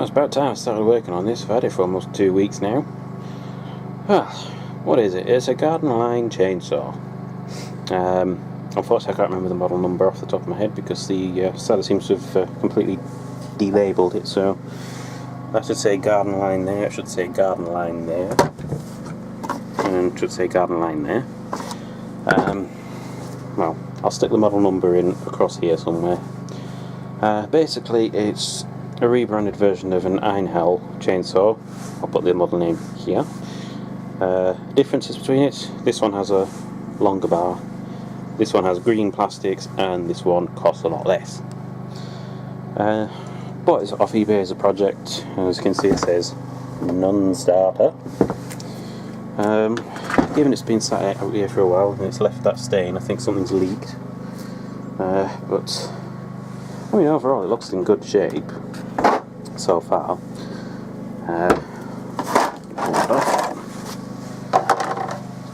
Well, it's about time I started working on this. I've had it for almost 2 weeks now. Well, what is it? It's a Gardenline chainsaw. Unfortunately I can't remember the model number off the top of my head because the seller seems to have completely delabelled it, so that should say Gardenline there, it should say Gardenline there, and it should say Gardenline there. Well, I'll stick the model number in across here somewhere. Basically it's a rebranded version of an Einhell chainsaw. I'll put the model name here. Differences between it: this one has a longer bar, this one has green plastics, and this one costs a lot less. Bought it off eBay as a project, and as you can see it says non-starter. Given it's been sat out here for a while and it's left that stain, I think something's leaked. But I mean, overall it looks in good shape so far.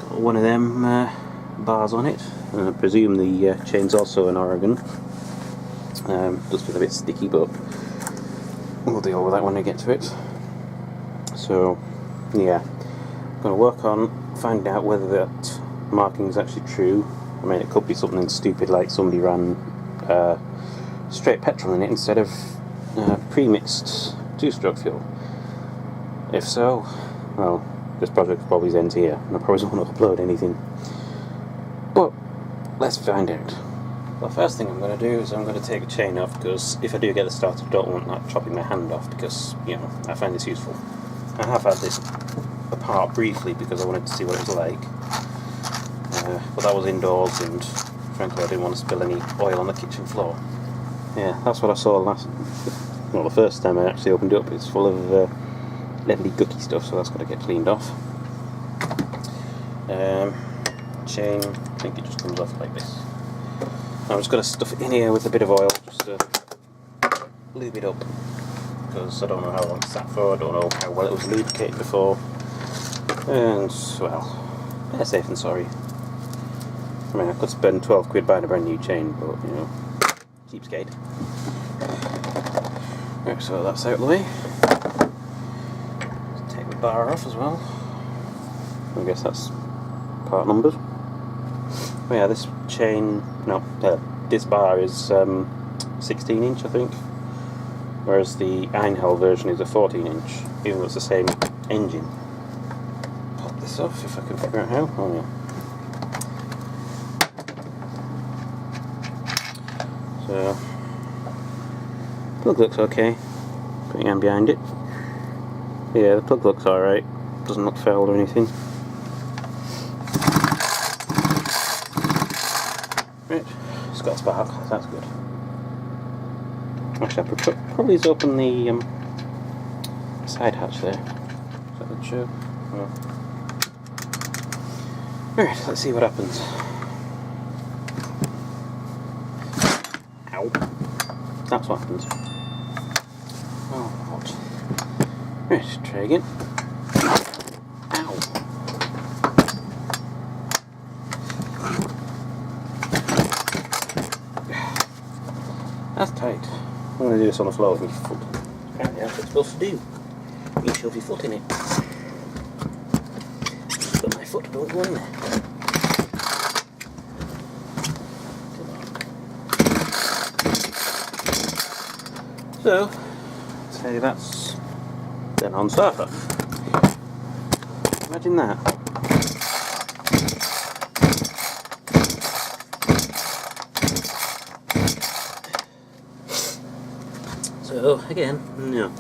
Got one of them bars on it, and I presume the chain's also in Oregon. Does feel a bit sticky, but we'll deal with that when I get to it. So yeah, I'm going to work on finding out whether that marking is actually true. I mean, it could be something stupid like somebody ran straight petrol in it instead of pre-mixed two-stroke fuel. If so, well, this project probably ends here, and I probably won't upload anything. But let's find out. The first thing I'm going to do is I'm going to take the chain off, because if I do get it started, I don't want that chopping my hand off, because, you know, I find this useful. I have had this apart briefly because I wanted to see what it was like, but that was indoors, and frankly I didn't want to spill any oil on the kitchen floor. Yeah, that's what I saw the first time I actually opened it up. It's full of leathery gooky stuff, so that's got to get cleaned off. Chain, I think it just comes off like this. I'm just going to stuff it in here with a bit of oil just to lube it up, because I don't know how long it's sat for, I don't know how well it was lubricated before, and well, better safe than sorry. I mean, I could spend 12 quid buying a brand new chain, but you know, cheapskate. Right, so that's out of the way. Let's take the bar off as well. I guess that's part numbers. Oh yeah, this chain, no, this bar is 16 inch I think, whereas the Einhell version is a 14 inch, even though it's the same engine. Pop this off if I can figure out how. Oh yeah. So, plug looks okay, putting hand behind it. Yeah, the plug looks alright, doesn't look fouled or anything. Right, it's got a spark, that's good. Actually, I probably just open the side hatch there. Is that the show? Oh. Right, let's see what happens. Ow. That's what happens. Oh, what? Right, try again. Ow. That's tight. I'm going to do this on the floor with my foot. Apparently that's what it's supposed to do. You shove your foot in it. But my foot don't go in there. So, say that's then on starter. Imagine that. So again, no.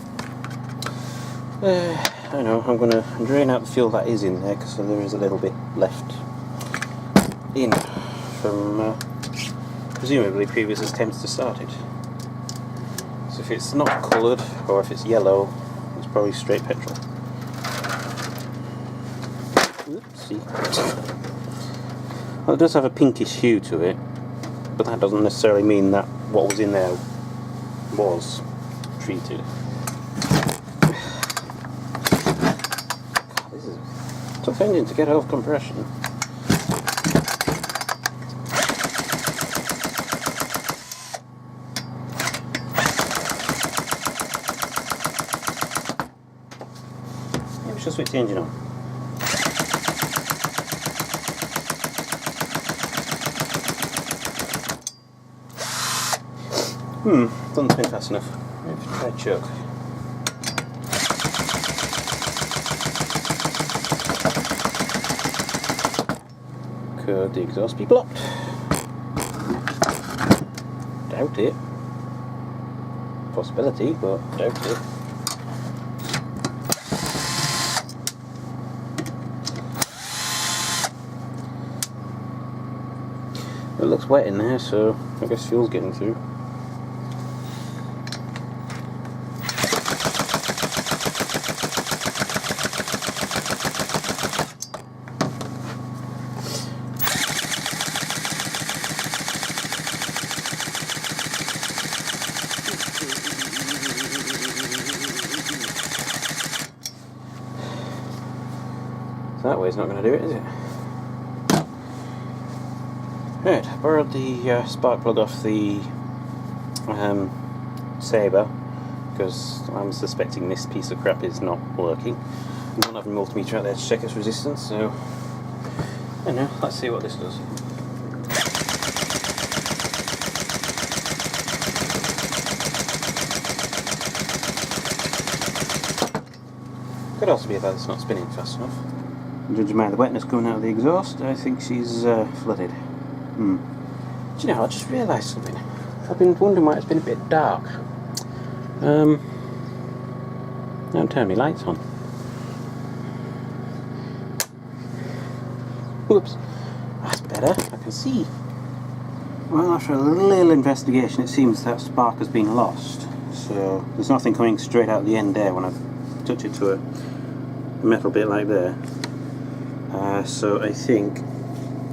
I know, I'm going to drain out the fuel that is in there, because there is a little bit left in from presumably previous attempts to start it. So if it's not coloured, or if it's yellow, it's probably straight petrol. Oopsie. Well, it does have a pinkish hue to it, but that doesn't necessarily mean that what was in there was treated. God, this is a tough engine to get out of compression. switch the engine on. Doesn't spin fast enough. Let's try choke. Could the exhaust be blocked? Doubt it. Possibility, but doubt it. It looks wet in there, so I guess fuel's getting through. That way's not going to do it, is it? Right, I borrowed the spark plug off the Sabre because I'm suspecting this piece of crap is not working. I don't have a multimeter out there to check its resistance, so I don't know, let's see what this does. Could also be about it's not spinning fast enough. Judging by the wetness coming out of the exhaust, I think she's flooded. Do you know, I just realised something. I've been wondering why it's been a bit dark. Don't turn my lights on. Whoops. That's better, I can see. Well, after a little investigation, it seems that spark has been lost. So there's nothing coming straight out the end there when I touch it to a metal bit like there. So I think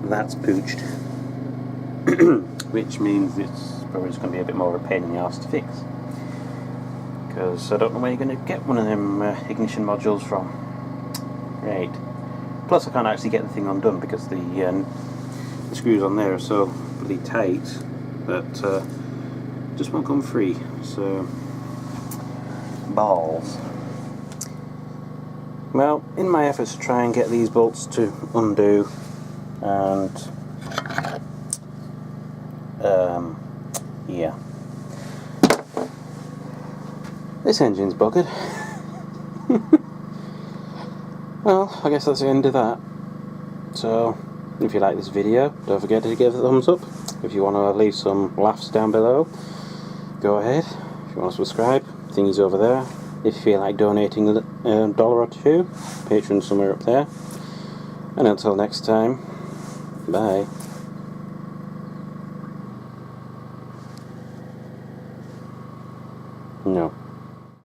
that's pooched. Which means it's probably just going to be a bit more of a pain in the arse to fix. Because I don't know where you're going to get one of them ignition modules from. Right. Plus I can't actually get the thing undone because the screws on there are so bloody tight that just won't come free. So, balls. Well, in my efforts to try and get these bolts to undo and yeah, this engine's buggered. Well, I guess that's the end of that. So, if you like this video, don't forget to give it a thumbs up. If you want to leave some laughs down below, go ahead. If you want to subscribe, thingy's over there. If you feel like donating $1 or $2, Patreon's somewhere up there. And until next time, bye. No.